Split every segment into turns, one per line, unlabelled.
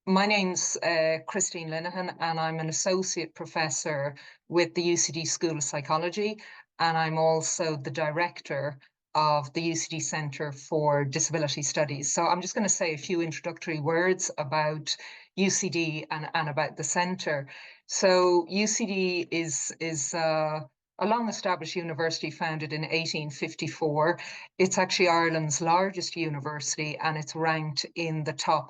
My name's Christine Linehan, and I'm an associate professor with the UCD School of Psychology, and I'm also the director of the UCD Centre for Disability Studies. So I'm just going to say a few introductory words about UCD and about the centre. So UCD is a long-established university founded in 1854. It's actually Ireland's largest university, and it's ranked in the top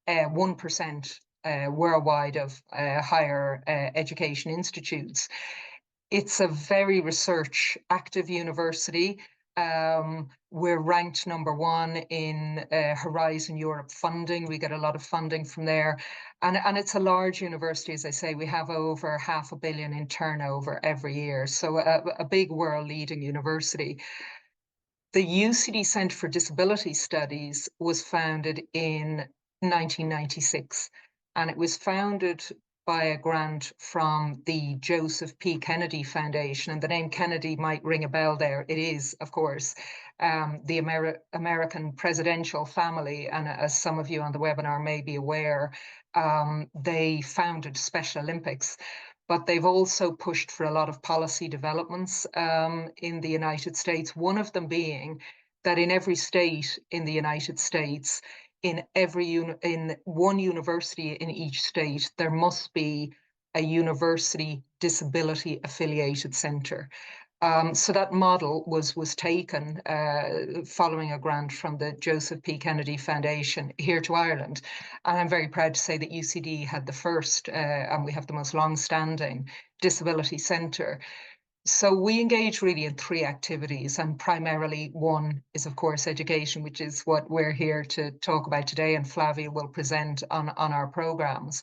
1% worldwide of higher education institutes. It's a very research active university. We're ranked #1 in Horizon Europe funding. We get a lot of funding from there. And it's a large university, as I say. We have over £500 million in turnover every year. So a big world leading university. The UCD Centre for Disability Studies was founded in 1996, and it was founded by a grant from the Joseph P. Kennedy Foundation. And the name Kennedy might ring a bell there. It is, of course, the American presidential family. And as some of you on the webinar may be aware, they founded Special Olympics. But they've also pushed for a lot of policy developments in the United States, one of them being that in every state in the United States, in one university in each state, there must be a university disability affiliated centre. So that model was taken following a grant from the Joseph P. Kennedy Foundation here to Ireland. And I'm very proud to say that UCD had the first, and we have the most long-standing disability centre. So we engage really in 3 activities, and primarily one is, of course, education, which is what we're here to talk about today, and Falvia will present on our programmes.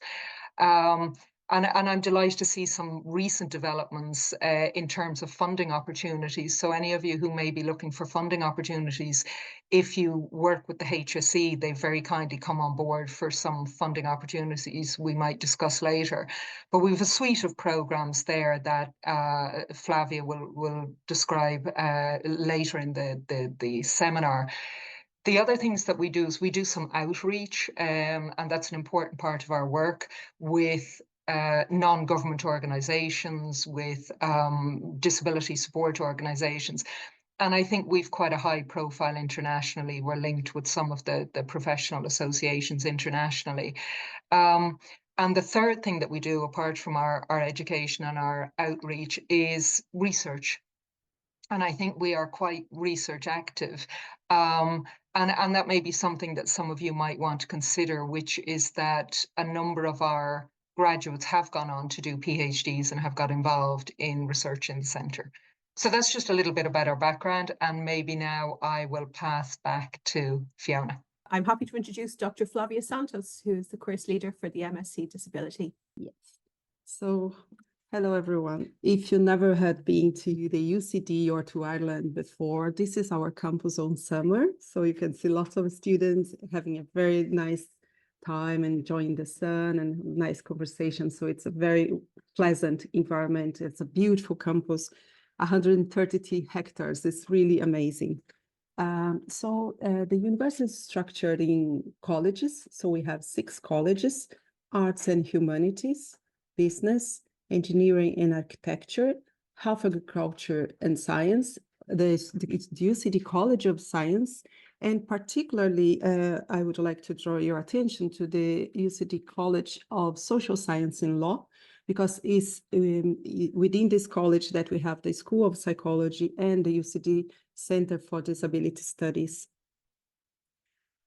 And I'm delighted to see some recent developments in terms of funding opportunities. So any of you who may be looking for funding opportunities, if you work with the HSE, they've very kindly come on board for some funding opportunities we might discuss later. But we have a suite of programs there that Falvia will describe later in the seminar. The other things that we do is we do some outreach, and that's an important part of our work with non-government organisations, with disability support organisations. And I think we've quite a high profile internationally. We're linked with some of the professional associations internationally. And the third thing that we do, apart from our education and our outreach, is research. And I think we are quite research active. And that may be something that some of you might want to consider, which is that a number of our graduates have gone on to do PhDs and have got involved in research in the centre. So that's just a little bit about our background, and maybe now I will pass back to Fiona.
I'm happy to introduce Dr. Falvia Santos, who is the course leader for the MSc Disability.
Yes. So, hello everyone. If you never had been to the UCD or to Ireland before, this is our campus on summer. So you can see lots of students having a very nice time, enjoying the sun and nice conversation. So it's a very pleasant environment. It's a beautiful campus, 130 hectares. It's really amazing. The university is structured in colleges. So we have 6 colleges: arts and humanities, business, engineering and architecture, health, agriculture and science, the UCD College of Science, and particularly I would like to draw your attention to the UCD College of Social Science and Law, because it's within this college that we have the School of Psychology and the UCD Center for Disability Studies.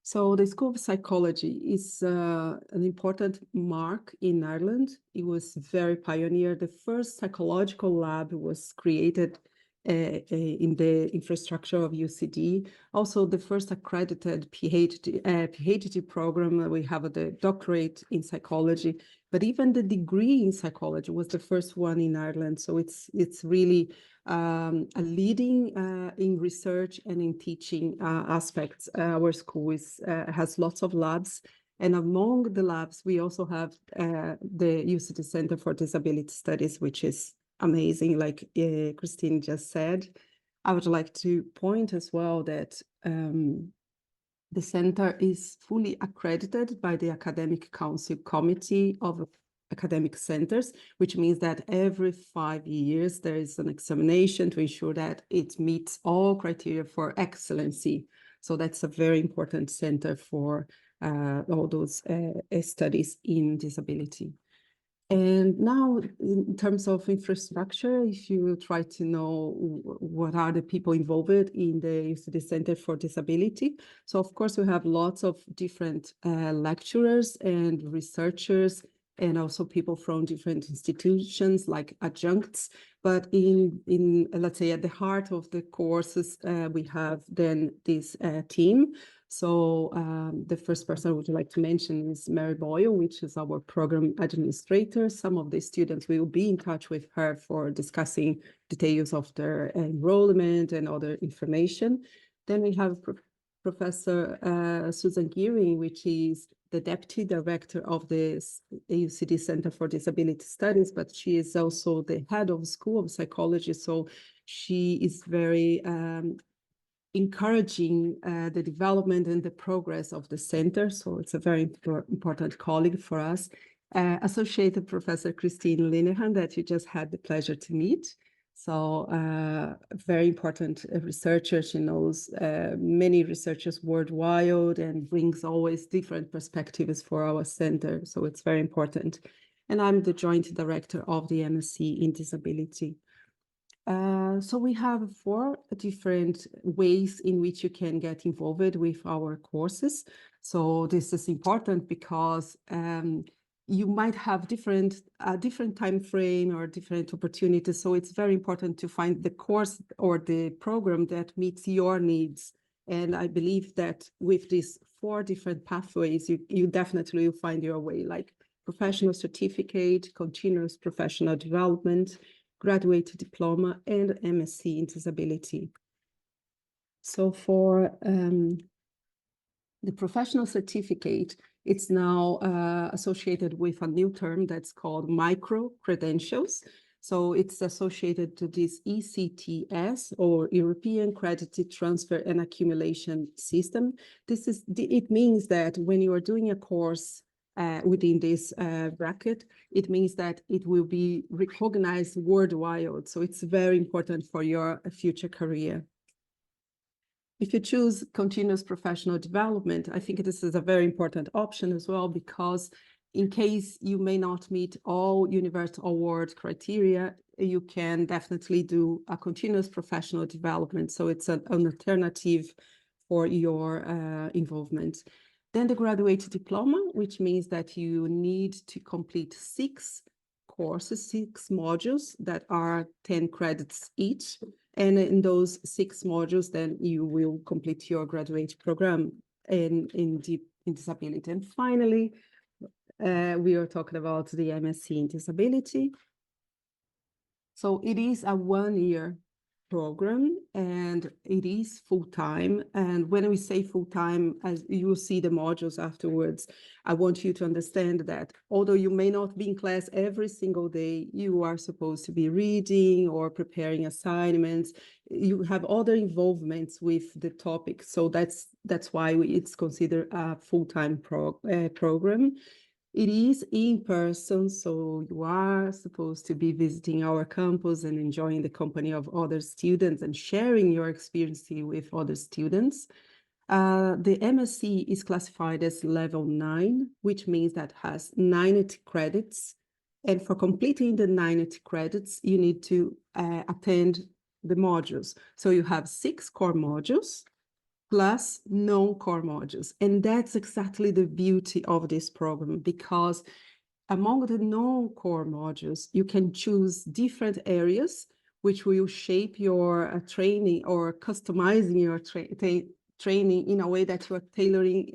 So the School of Psychology is an important mark in Ireland. It was very pioneer. The first psychological lab was created in the infrastructure of UCD. Also, the first accredited PhD program. We have the doctorate in psychology, but even the degree in psychology was the first one in Ireland. So it's really a leading in research and in teaching aspects. Our school has lots of labs, and among the labs, we also have the UCD Center for Disability Studies, which is amazing, like Christine just said. I would like to point as well that The center is fully accredited by the Academic Council Committee of Academic Centers, which means that every 5 years there is an examination to ensure that it meets all criteria for excellency. So that's a very important center for all those studies in disability. And now, in terms of infrastructure, if you try to know what are the people involved in the UCD Center for Disability, so of course we have lots of different lecturers and researchers, and also people from different institutions like adjuncts. But in let's say at the heart of the courses, we have then this team. So the first person I would like to mention is Mary Boyle, which is our program administrator. Some of the students will be in touch with her for discussing details of their enrollment and other information. Then we have Professor Susan Gearing, which is the Deputy Director of the UCD Center for Disability Studies, but she is also the head of School of Psychology. So she is very encouraging the development and the progress of the center. So it's a very important colleague for us. Associated Professor Christine Linehan, that you just had the pleasure to meet. So very important researcher. She knows many researchers worldwide and brings always different perspectives for our center. So it's very important. And I'm the joint director of the MSc in Disability. So we have 4 different ways in which you can get involved with our courses. So this is important because you might have different time frame or different opportunities. So it's very important to find the course or the program that meets your needs. And I believe that with these 4 different pathways, you definitely will find your way, like professional certificate, continuous professional development, graduate diploma, and MSc in disability. So for the professional certificate, it's now associated with a new term that's called micro-credentials. So it's associated to this ECTS, or European Credit Transfer and Accumulation System. It means that when you are doing a course within this bracket, it means that it will be recognized worldwide. So it's very important for your future career. If you choose continuous professional development, I think this is a very important option as well, because in case you may not meet all Universal Award criteria, you can definitely do a continuous professional development. So it's an alternative for your involvement. Then the graduate diploma, which means that you need to complete 6 courses, 6 modules that are 10 credits each. And in those 6 modules, then you will complete your graduate program in disability. And finally, we are talking about the MSc in disability. So it is a 1-year program, and it is full-time. And when we say full-time, as you will see the modules afterwards, I want you to understand that although you may not be in class every single day, you are supposed to be reading or preparing assignments. You have other involvements with the topic. So that's why it's considered a full-time program. It is in person, so you are supposed to be visiting our campus and enjoying the company of other students and sharing your experience with other students. The MSc is classified as level 9, which means that has 90 credits. And for completing the 90 credits, you need to attend the modules. So you have 6 core modules plus non-core modules. And that's exactly the beauty of this program, because among the non-core modules, you can choose different areas which will shape your training or customizing your training in a way that you are tailoring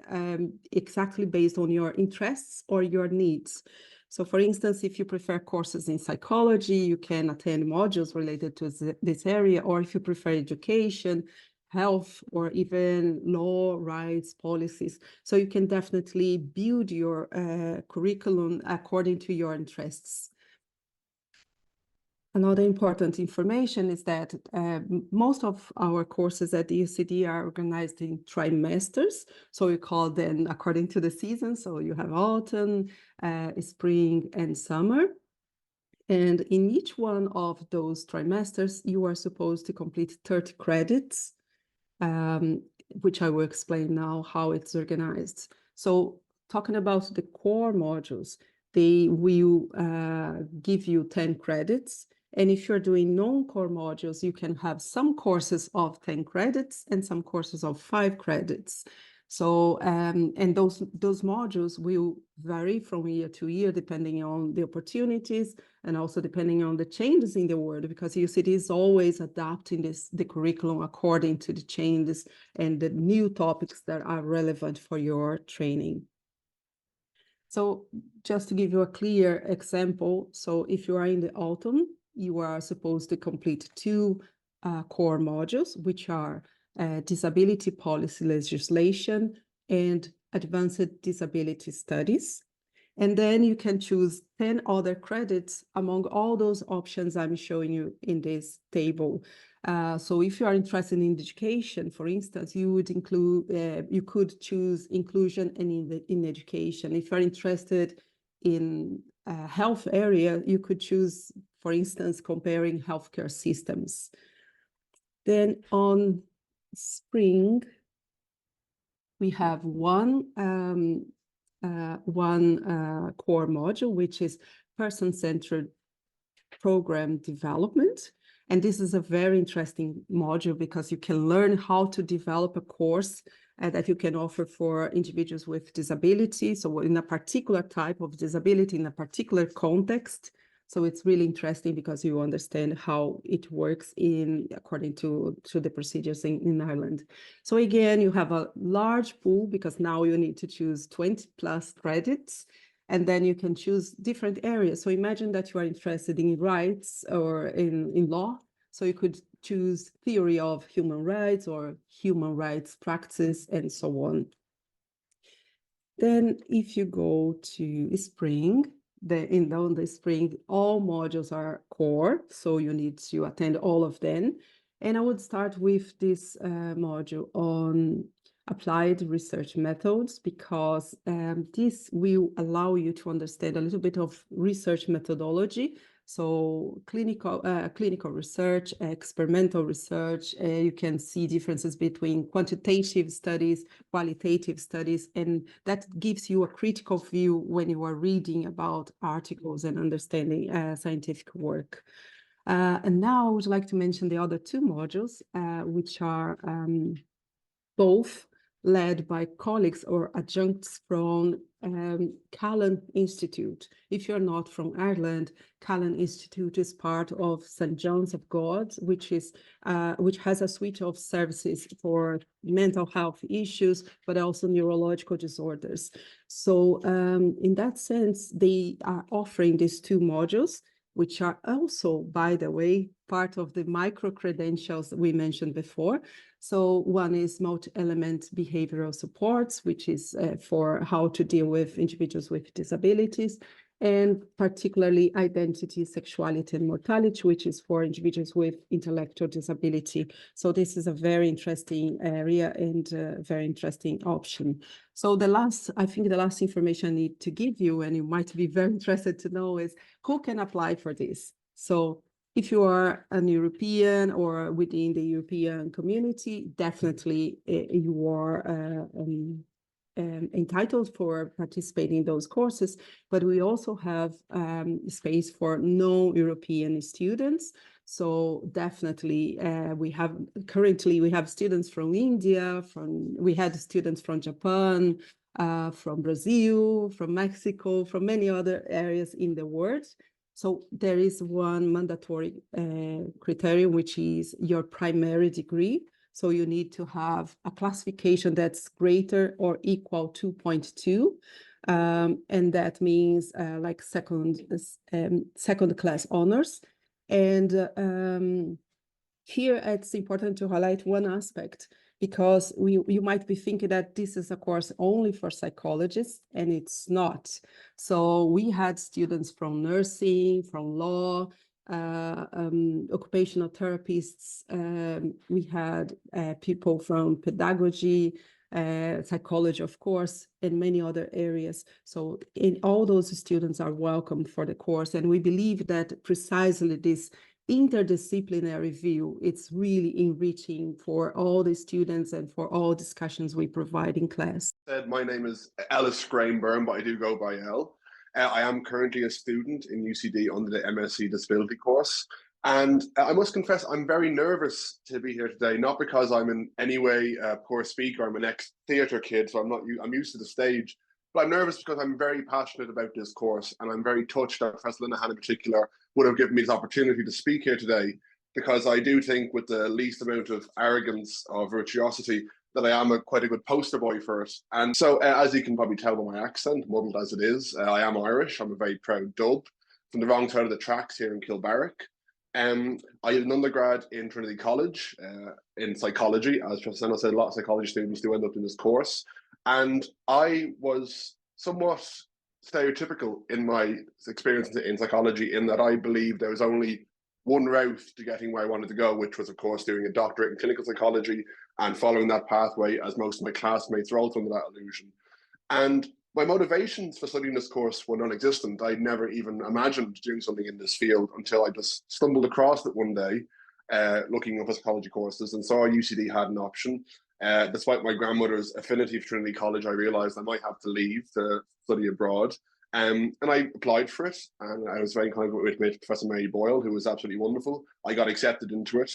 exactly based on your interests or your needs. So for instance, if you prefer courses in psychology, you can attend modules related to this area, or if you prefer education, health, or even law, rights, policies. So you can definitely build your curriculum according to your interests. Another important information is that most of our courses at the UCD are organized in trimesters. So we call them according to the season. So you have autumn, spring, and summer. And in each one of those trimesters, you are supposed to complete 30 credits, which I will explain now how it's organized. So talking about the core modules, they will give you 10 credits. And if you're doing non-core modules, you can have some courses of 10 credits and some courses of 5 credits. So, and those modules will vary from year to year, depending on the opportunities and also depending on the changes in the world, because UCD is always adapting the curriculum according to the changes and the new topics that are relevant for your training. So just to give you a clear example, so if you are in the autumn, you are supposed to complete 2 core modules, which are disability policy legislation and advanced disability studies. And then you can choose 10 other credits among all those options I'm showing you in this table. So if you are interested in education, for instance, you would include, you could choose inclusion and in education. If you're interested in health area, you could choose, for instance, comparing healthcare systems. Then on spring, we have one core module, which is person-centered program development. And this is a very interesting module because you can learn how to develop a course that you can offer for individuals with disability. So in a particular type of disability, in a particular context. So it's really interesting because you understand how it works according to the procedures in Ireland. So again, you have a large pool because now you need to choose 20 plus credits, and then you can choose different areas. So imagine that you are interested in rights or in law. So you could choose theory of human rights or human rights practice and so on. Then if you go to spring, in the spring, all modules are core, so you need to attend all of them. And I would start with this module on applied research methods, because this will allow you to understand a little bit of research methodology. So clinical research, experimental research, you can see differences between quantitative studies, qualitative studies, and that gives you a critical view when you are reading about articles and understanding scientific work. And now I would like to mention the other 2 modules, which are both led by colleagues or adjuncts from Callan Institute. If you're not from Ireland, Callan Institute is part of St. John's of God, which has a suite of services for mental health issues, but also neurological disorders. So in that sense, they are offering these 2 modules, which are also, by the way, part of the micro-credentials that we mentioned before. So one is multi-element behavioral supports, which is for how to deal with individuals with disabilities, and particularly identity, sexuality, and mortality, which is for individuals with intellectual disability. So this is a very interesting area and a very interesting option. So I think the last information I need to give you, and you might be very interested to know, is who can apply for this. So if you are an European or within the European community, definitely you are entitled for participating in those courses, but we also have space for non-European students. So definitely currently we have students from India, we had students from Japan, from Brazil, from Mexico, from many other areas in the world. So there is one mandatory criterion, which is your primary degree. So you need to have a classification that's greater or equal to 2.2. And that means like second class honors. And here it's important to highlight one aspect, because you might be thinking that this is a course only for psychologists, and it's not. So we had students from nursing, from law, occupational therapists. We had people from pedagogy, psychology, of course, and many other areas. So in all those students are welcome for the course. And we believe that precisely this interdisciplinary view, it's really enriching for all the students and for all discussions we provide in class.
My name is Ellis Byrne, but I do go by El. I am currently a student in UCD under the MSc Disability course. And I must confess, I'm very nervous to be here today, not because I'm in any way a poor speaker. I'm an ex-theatre kid, so I'm used to the stage. But I'm nervous because I'm very passionate about this course, and I'm very touched that Professor Linehan in particular would have given me this opportunity to speak here today, because I do think, with the least amount of arrogance or virtuosity, that I am quite a good poster boy for it. And so, as you can probably tell by my accent, muddled as it is, I am Irish. I'm a very proud Dub from the wrong side of the tracks here in Kilbarrack. I did an undergrad in Trinity College in psychology. As Professor Santos said, a lot of psychology students do end up in this course. And I was somewhat stereotypical in my experience in psychology, in that I believed there was only one route to getting where I wanted to go, which was, of course, doing a doctorate in clinical psychology and following that pathway, as most of my classmates are also under that illusion. And my motivations for studying this course were non-existent. I'd never even imagined doing something in this field until I just stumbled across it one day, looking up at psychology courses, and saw UCD had an option. Despite my grandmother's affinity for Trinity College, I realised I might have to leave to study abroad. And I applied for it, and I was very kind with Professor Mary Boyle, who was absolutely wonderful. I got accepted into it.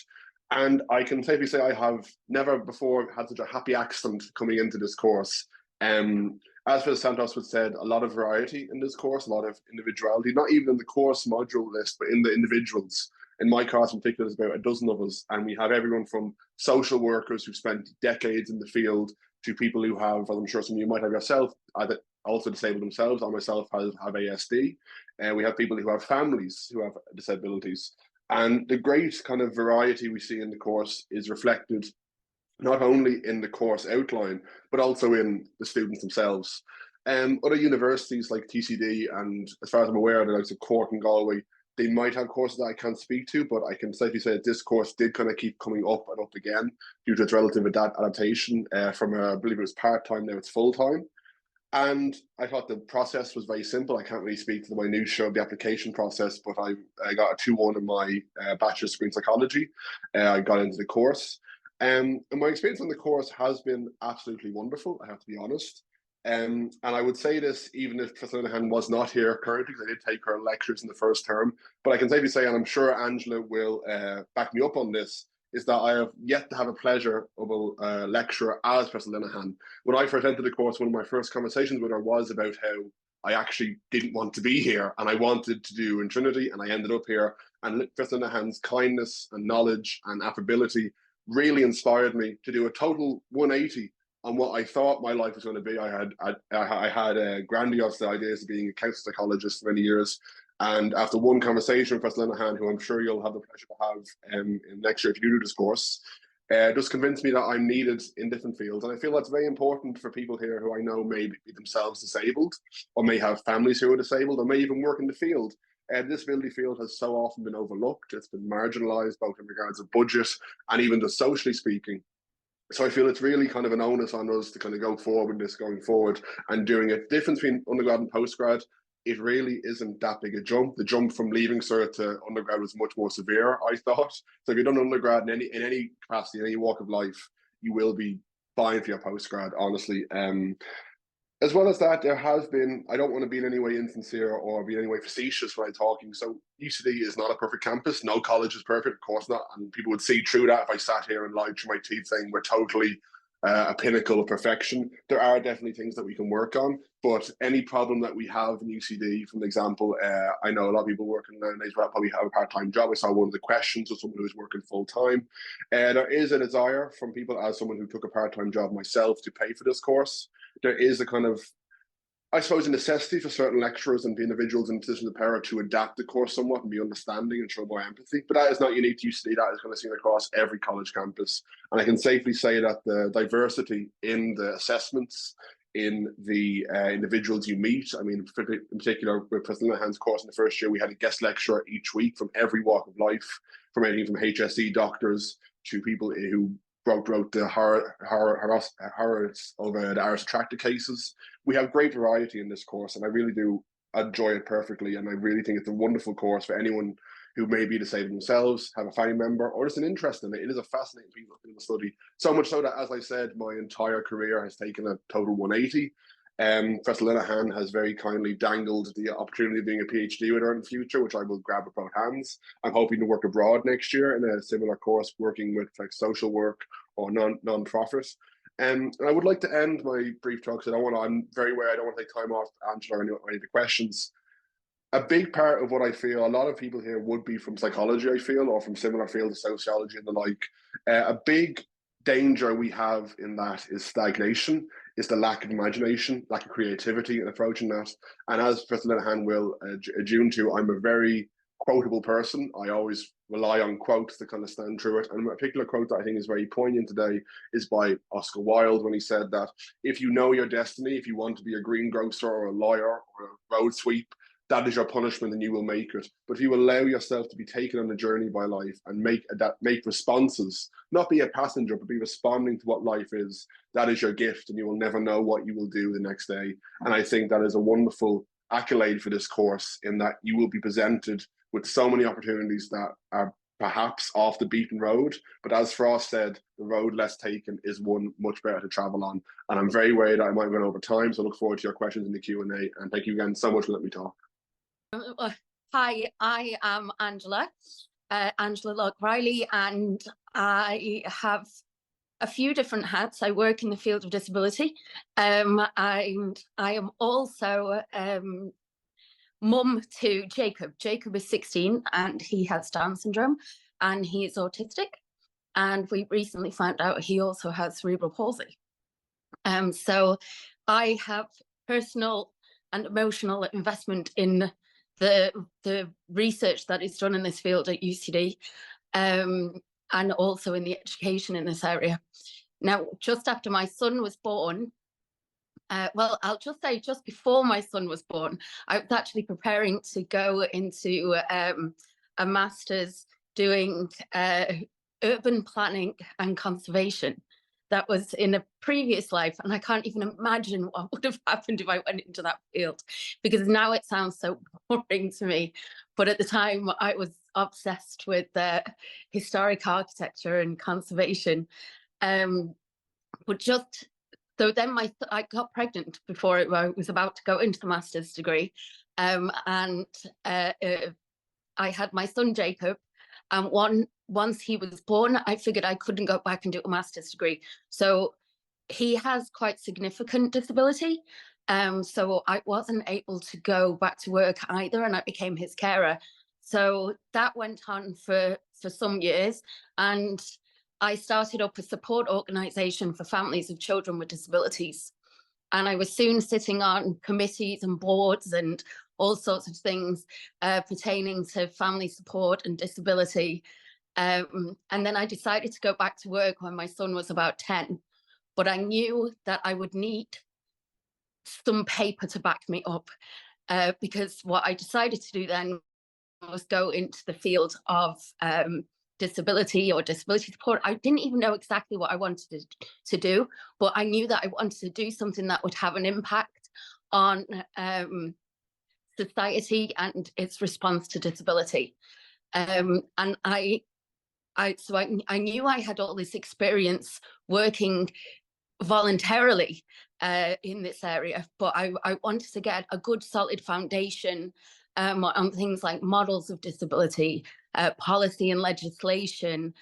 And I can safely say I have never before had such a happy accident coming into this course. As Professor Santos would said, a lot of variety in this course, a lot of individuality, not even in the course module list, but in the individuals. In my class in particular, there's about a dozen of us, and we have everyone from social workers who spent decades in the field to people who have, as I'm sure some of you might have yourself, either also disabled themselves. I myself have ASD. And we have people who have families who have disabilities. And the great kind of variety we see in the course is reflected not only in the course outline, but also in the students themselves. Other universities like TCD, and as far as I'm aware, the likes of Cork and Galway, they might have courses that I can't speak to, but I can safely say that this course did kind of keep coming up and up again due to its relative adaptation from, I believe it was part-time, now it's full-time. And I thought the process was very simple. I can't really speak to the minutiae of the application process, but I got a 2-1 in my bachelor's degree in psychology. I got into the course. And my experience on the course has been absolutely wonderful, I have to be honest. And I would say this even if Professor Linehan was not here currently, because I did take her lectures in the first term. But I can safely say, and I'm sure Angela will back me up on this, is that I have yet to have a pleasure of a lecturer as Professor Linehan. When I first entered the course, one of my first conversations with her was about how I actually didn't want to be here and I wanted to do in Trinity, and I ended up here. And Professor Linehan's kindness and knowledge and affability really inspired me to do a total 180 on what I thought my life was going to be. I had grandiose ideas of being a counselor psychologist for many years. And after one conversation with Professor Linehan, who I'm sure you'll have the pleasure to have in next year if you do this course, just convinced me that I'm needed in different fields. And I feel that's very important for people here who I know may be themselves disabled, or may have families who are disabled, or may even work in the field. The disability field has so often been overlooked. It's been marginalised, both in regards of budget and even just socially speaking. So I feel it's really kind of an onus on us to kind of go forward with this going forward and doing it. The difference between undergrad and postgrad, it really isn't that big a jump. The jump from leaving cert to undergrad was much more severe, I thought. So if you've done undergrad in any capacity, in any walk of life, you will be fine for your postgrad, honestly. As well as that, there has been, I don't want to be in any way insincere or be in any way facetious when I'm talking. So UCD is not a perfect campus. No college is perfect, of course not. And people would see through that if I sat here and lied through my teeth saying we're totally a pinnacle of perfection. There are definitely things that we can work on, but any problem that we have in UCD, for example, I know a lot of people working nowadays probably have a part-time job. I saw one of the questions of someone who's working full-time. There is a desire from people, as someone who took a part-time job myself, to pay for this course. There is a kind of, I suppose, a necessity for certain lecturers and individuals in positions of power to adapt the course somewhat and be understanding and show more empathy. But that is not unique to UCD. That is kind of seen across every college campus. And I can safely say that the diversity in the assessments, in the individuals you meet. I mean, in particular, with Professor Linehan's course in the first year, we had a guest lecturer each week from every walk of life, from anything from HSE doctors to people who wrote the horrors of the Irish Tractor cases. We have great variety in this course, and I really do enjoy it perfectly. And I really think it's a wonderful course for anyone who may be disabled themselves, have a family member, or just an interest in it. It is a fascinating field of study. So much so that, as I said, my entire career has taken a total 180. Professor Linehan has very kindly dangled the opportunity of doing a PhD with her in the future, which I will grab with both hands. I'm hoping to work abroad next year in a similar course, working with like social work or non-profit. And I would like to end my brief talk, because I'm very aware I don't want to take time off Angela or any of the questions. A big part of what I feel, a lot of people here would be from psychology, I feel, or from similar fields of sociology and the like. A big danger we have in that is stagnation, is the lack of imagination, lack of creativity in approaching that. And as Professor Linehan will adjune to, I'm a very quotable person. I always rely on quotes to kind of stand through it. And a particular quote that I think is very poignant today is by Oscar Wilde, when he said that if you know your destiny, if you want to be a greengrocer or a lawyer or a road sweep, that is your punishment and you will make it. But if you allow yourself to be taken on a journey by life and make responses, not be a passenger, but be responding to what life is, that is your gift, and you will never know what you will do the next day. And I think that is a wonderful accolade for this course, in that you will be presented with so many opportunities that are perhaps off the beaten road. But as Frost said, the road less taken is one much better to travel on. And I'm very worried that I might run over time, so I look forward to your questions in the Q&A. And thank you again so much for letting me talk.
Hi, I am Angela Lock-Reilly, and I have a few different hats. I work in the field of disability, and I am also mum to Jacob. Jacob is 16 and he has Down syndrome and he is autistic, and we recently found out he also has cerebral palsy. So I have personal and emotional investment in the research that is done in this field at UCD, and also in the education in this area. Now, just after my son was born, well, I'll just say just before my son was born, I was actually preparing to go into a master's doing urban planning and conservation. That was in a previous life, and I can't even imagine what would have happened if I went into that field, because now it sounds so boring to me. But at the time, I was obsessed with historic architecture and conservation. But just so then I got pregnant before I was about to go into the master's degree, and I had my son Jacob. And once he was born, I figured I couldn't go back and do a master's degree. So he has quite significant disability. So I wasn't able to go back to work either, and I became his carer. So that went on for some years. And I started up a support organisation for families of children with disabilities. And I was soon sitting on committees and boards and all sorts of things pertaining to family support and disability. And then I decided to go back to work when my son was about 10. But I knew that I would need some paper to back me up, because what I decided to do then was go into the field of disability or disability support. I didn't even know exactly what I wanted to do, but I knew that I wanted to do something that would have an impact on society and its response to disability. And I knew I had all this experience working voluntarily in this area, but I wanted to get a good solid foundation on things like models of disability, policy and legislation,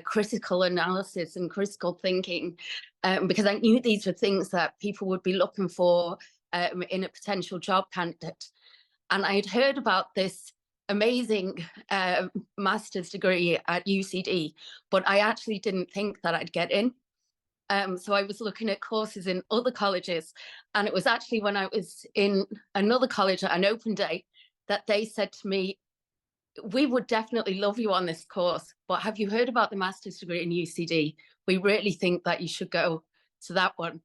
critical analysis and critical thinking, because I knew these were things that people would be looking for in a potential job candidate. And I had heard about this amazing master's degree at UCD, but I actually didn't think that I'd get in. So I was looking at courses in other colleges, and it was actually when I was in another college at an open day that they said to me, "We would definitely love you on this course, but have you heard about the master's degree in UCD? We really think that you should go to that one."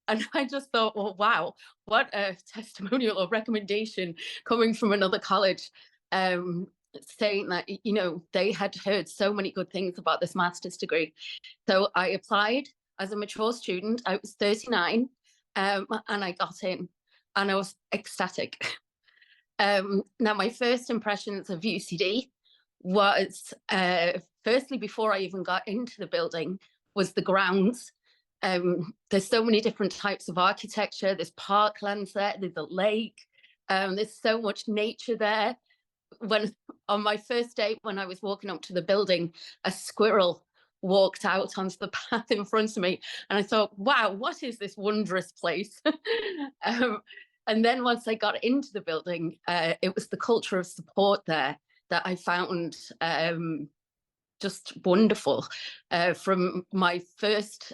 And I just thought, well, wow, what a testimonial or recommendation coming from another college, saying that, you know, they had heard so many good things about this master's degree. So I applied as a mature student. I was 39, and I got in, and I was ecstatic. Now, my first impressions of UCD was, firstly, before I even got into the building, was the grounds. There's so many different types of architecture. There's parklands there, there's a lake, there's so much nature there. When on my first day, when I was walking up to the building, a squirrel walked out onto the path in front of me, and I thought, wow, what is this wondrous place? And then once I got into the building, it was the culture of support there that I found just wonderful. From my first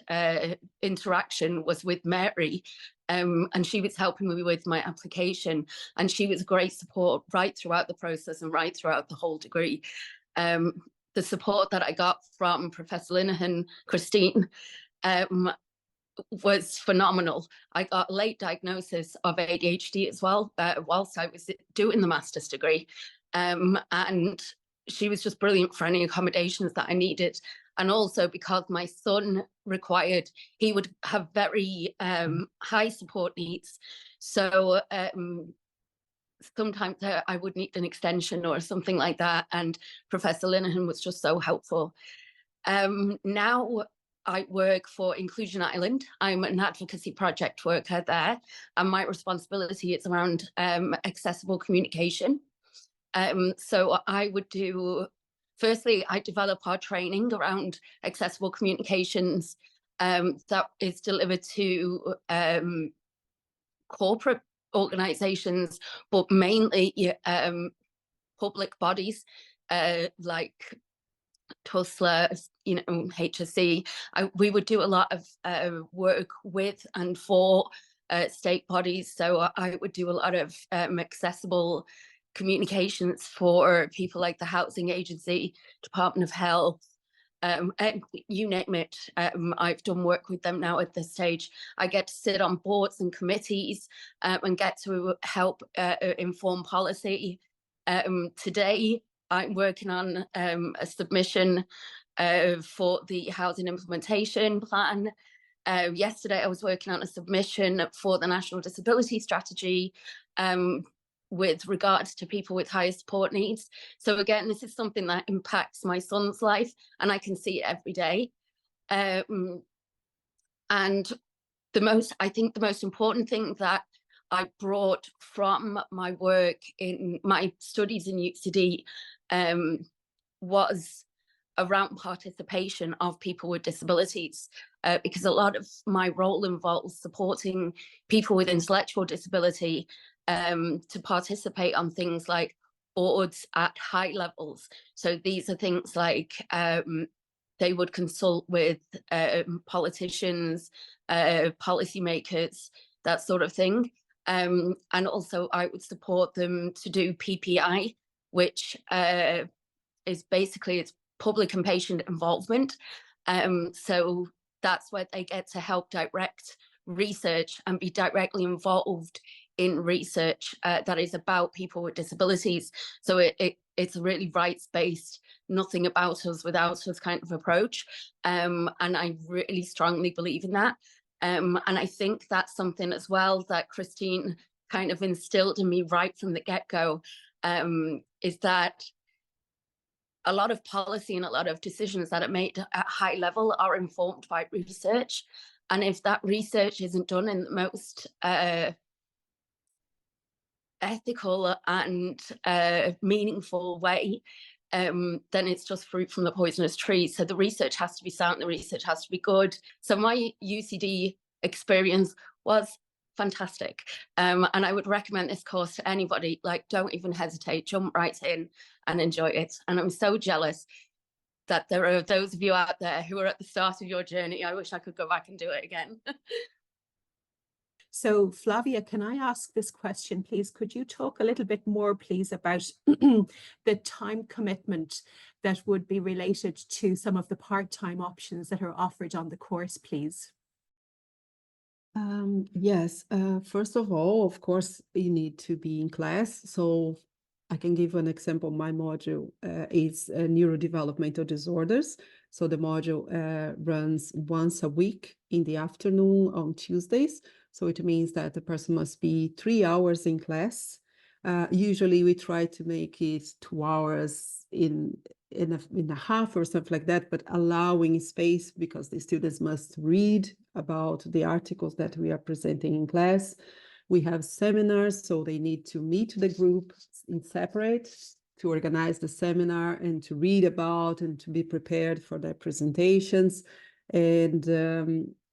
interaction was with Mary, and she was helping me with my application, and she was great support right throughout the process and right throughout the whole degree. The support that I got from Professor Linehan, Christine, was phenomenal. I got a late diagnosis of ADHD as well, whilst I was doing the master's degree. And she was just brilliant for any accommodations that I needed. And also because my son required, he would have very high support needs. So sometimes I would need an extension or something like that. And Professor Linehan was just so helpful. Now I work for Inclusion Ireland. I'm an advocacy project worker there, and my responsibility is around accessible communication. So I would do, firstly, I develop our training around accessible communications that is delivered to corporate organisations, but mainly public bodies like TUSLA, you know, HSE. We would do a lot of work with and for state bodies. So I would do a lot of accessible communications for people like the Housing Agency, Department of Health, and you name it. I've done work with them now at this stage. I get to sit on boards and committees and get to help inform policy. Today, I'm working on a submission for the housing implementation plan. Yesterday, I was working on a submission for the National Disability Strategy with regards to people with higher support needs. So again, this is something that impacts my son's life, and I can see it every day. And I think the most important thing that I brought from my work in my studies in UCD was around participation of people with disabilities, because a lot of my role involves supporting people with intellectual disability to participate on things like boards at high levels. So these are things like they would consult with politicians, policymakers, that sort of thing. And also I would support them to do PPI, which is basically it's public and patient involvement. So that's where they get to help direct research and be directly involved in research that is about people with disabilities. So it's a really rights-based, nothing about us without us kind of approach. And I really strongly believe in that. And I think that's something as well that Christine kind of instilled in me right from the get-go, is that a lot of policy and a lot of decisions that are made at high level are informed by research. And if that research isn't done in the most ethical and meaningful way, then it's just fruit from the poisonous tree. So the research has to be sound, the research has to be good. So my UCD experience was fantastic. And I would recommend this course to anybody. Like, don't even hesitate, jump right in and enjoy it. And I'm so jealous that there are those of you out there who are at the start of your journey. I wish I could go back and do it again.
So Flavia, can I ask this question, please? Could you talk a little bit more, please, about the time commitment that would be related to some of the part-time options that are offered on the course, please?
Yes, first of all, of course, you need to be in class. So I can give an example. My module is neurodevelopmental disorders. So the module runs once a week in the afternoon on Tuesdays. So it means that the person must be 3 hours in class. Usually we try to make it 2 hours in a half or something like that, but allowing space because the students must read about the articles that we are presenting in class. We have seminars, so they need to meet the group in separate to organize the seminar and to read about and to be prepared for their presentations. And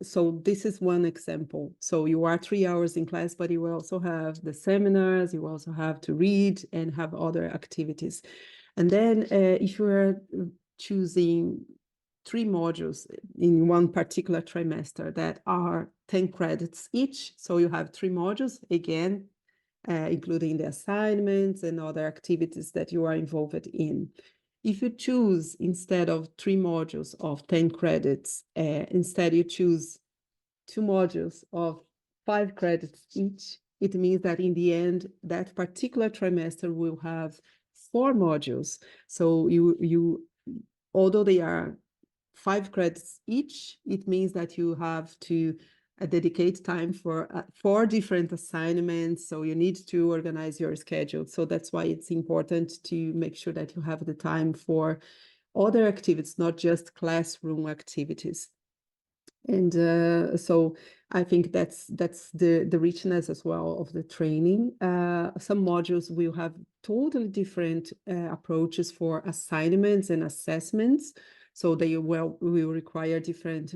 so this is one example. So you are 3 hours in class, but you also have the seminars, you also have to read and have other activities. And then if you are choosing 3 modules in one particular trimester that are 10 credits each, so you have 3 modules, again, including the assignments and other activities that you are involved in. If you choose, instead of 3 modules of 10 credits, instead you choose 2 modules of 5 credits each, it means that in the end, that particular trimester will have 4 modules. So although they are 5 credits each, it means that you have to dedicate time for 4 different assignments. So you need to organize your schedule. So that's why it's important to make sure that you have the time for other activities, not just classroom activities. And so I think that's the richness as well of the training. Some modules will have totally different approaches for assignments and assessments. So they will require different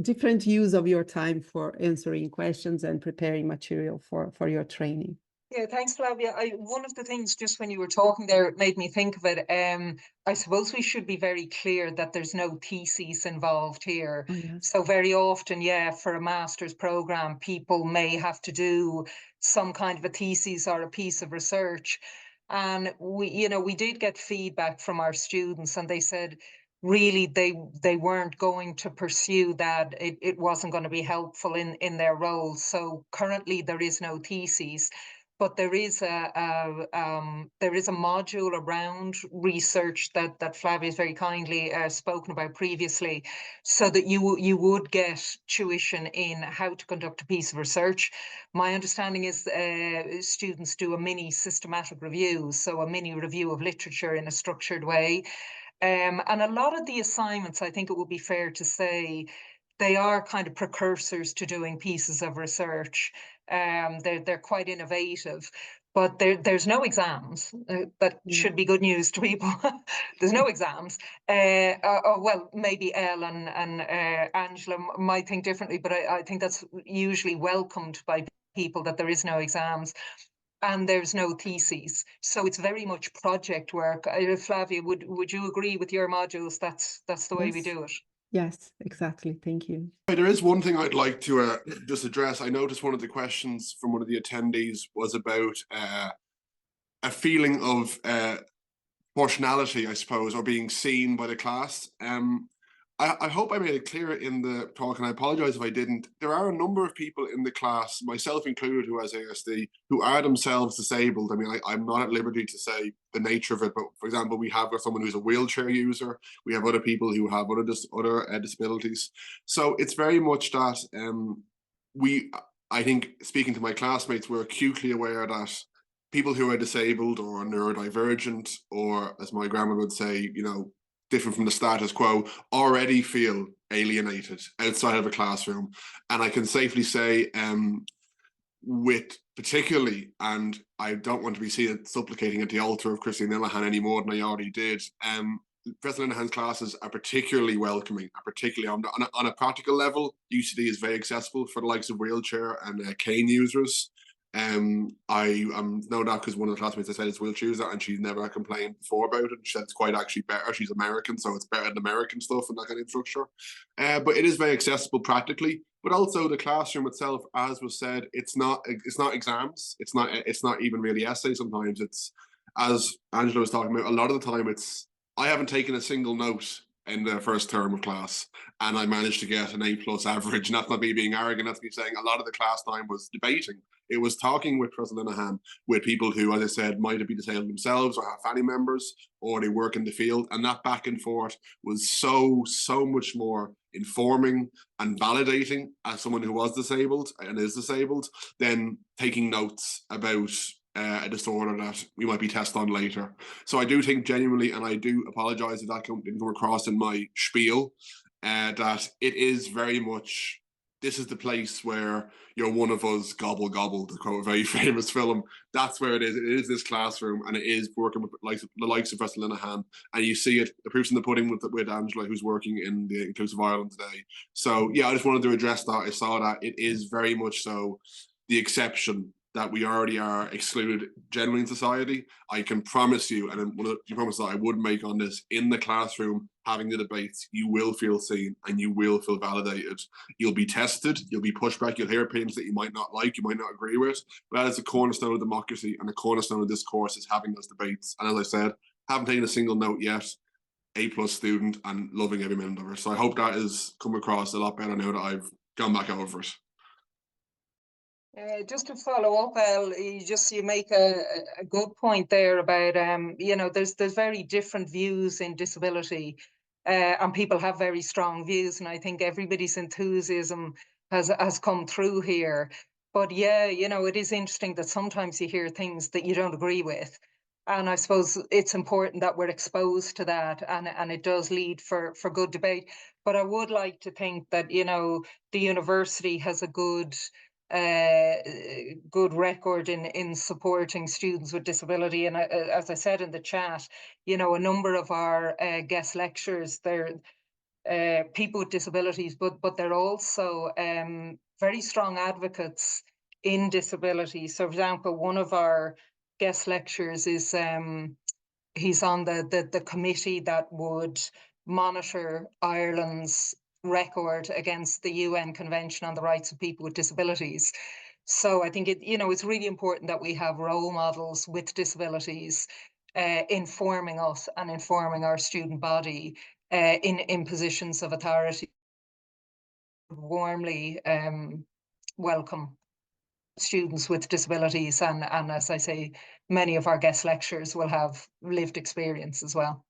different use of your time for answering questions and preparing material for your training.
Yeah, thanks, Flavia. One of the things just when you were talking there, it made me think of it. I suppose we should be very clear that there's no thesis involved here.
Oh, yes.
So very often, yeah, for a master's program, people may have to do some kind of a thesis or a piece of research. And we did get feedback from our students, and they said really they weren't going to pursue that. It wasn't going to be helpful in their role. So currently there is no thesis. But there is a module around research that Flavia has very kindly spoken about previously, so that you would get tuition in how to conduct a piece of research. My understanding is students do a mini systematic review, so a mini review of literature in a structured way. And a lot of the assignments, I think it would be fair to say, they are kind of precursors to doing pieces of research. They're quite innovative, but there's no exams. That should be good news to people. There's no exams. Well, maybe Elle and Angela might think differently, but I think that's usually welcomed by people, that there is no exams. And there's no theses, so it's very much project work. Flavia, would you agree with your modules? That's the way we
Yes.
do it.
Yes, exactly. Thank you.
There is one thing I'd like to just address. I noticed one of the questions from one of the attendees was about a feeling of proportionality, I suppose, or being seen by the class. I hope I made it clear in the talk, and I apologize if I didn't. There are a number of people in the class, myself included, who has ASD, who are themselves disabled. I mean, I'm not at liberty to say the nature of it, but for example, we have someone who's a wheelchair user. We have other people who have other disabilities. So it's very much that I think, speaking to my classmates, we're acutely aware that people who are disabled or neurodivergent, or as my grandma would say, different from the status quo, already feel alienated outside of a classroom. And I can safely say, with particularly, and I don't want to be seen supplicating at the altar of Christine Linehan any more than I already did, Professor Linehan's classes are particularly welcoming, particularly on a practical level. UCD is very accessible for the likes of wheelchair and cane users. I know that because one of the classmates I said is wheelchair user, and she's never complained before about it. She said it's quite actually better. She's American, so it's better than American stuff and that kind of structure. But it is very accessible practically. But also the classroom itself, as was said, it's not exams. It's not even really essays. Sometimes it's, as Angela was talking about, a lot of the time I haven't taken a single note in the first term of class, and I managed to get an A+ average. And that's not me being arrogant, that's me saying a lot of the class time was debating. It was talking with Professor Linehan, with people who, as I said, might have been disabled themselves or have family members, or they work in the field. And that back and forth was so much more informing and validating as someone who was disabled and is disabled than taking notes about a disorder that we might be tested on later. So I do think genuinely, and I do apologize if that didn't come across in my spiel, that it is very much, this is the place where you're one of us, gobble gobble, to quote a very famous film. That's where it is. It is this classroom, and it is working with the likes of Professor Linehan. And you see it, the proof's in the pudding with Angela, who's working in the Inclusive Ireland today. So yeah, I just wanted to address that. I saw that it is very much so the exception, that we already are excluded generally in society. I can promise you, and one of the promises that I would make on this, in the classroom, having the debates, you will feel seen and you will feel validated. You'll be tested, you'll be pushed back, you'll hear opinions that you might not like, you might not agree with, but that is a cornerstone of democracy, and the cornerstone of this course is having those debates. And as I said, haven't taken a single note yet, A+ student, and loving every minute of it. So I hope that has come across a lot better now that I've gone back over it.
Just to follow up, El, you make a good point there about you know, there's very different views in disability, and people have very strong views, and I think everybody's enthusiasm has come through here. But yeah, you know, it is interesting that sometimes you hear things that you don't agree with, and I suppose it's important that we're exposed to that, and it does lead for good debate. But I would like to think that, you know, the university has a good record in supporting students with disability, and as I said in the chat, you know, a number of our guest lecturers, they're people with disabilities, but they're also very strong advocates in disability. So for example, one of our guest lecturers is he's on the committee that would monitor Ireland's record against the UN Convention on the Rights of People with Disabilities. So I think it's really important that we have role models with disabilities informing us and informing our student body in positions of authority. Warmly welcome students with disabilities, and as I say, many of our guest lecturers will have lived experience as well.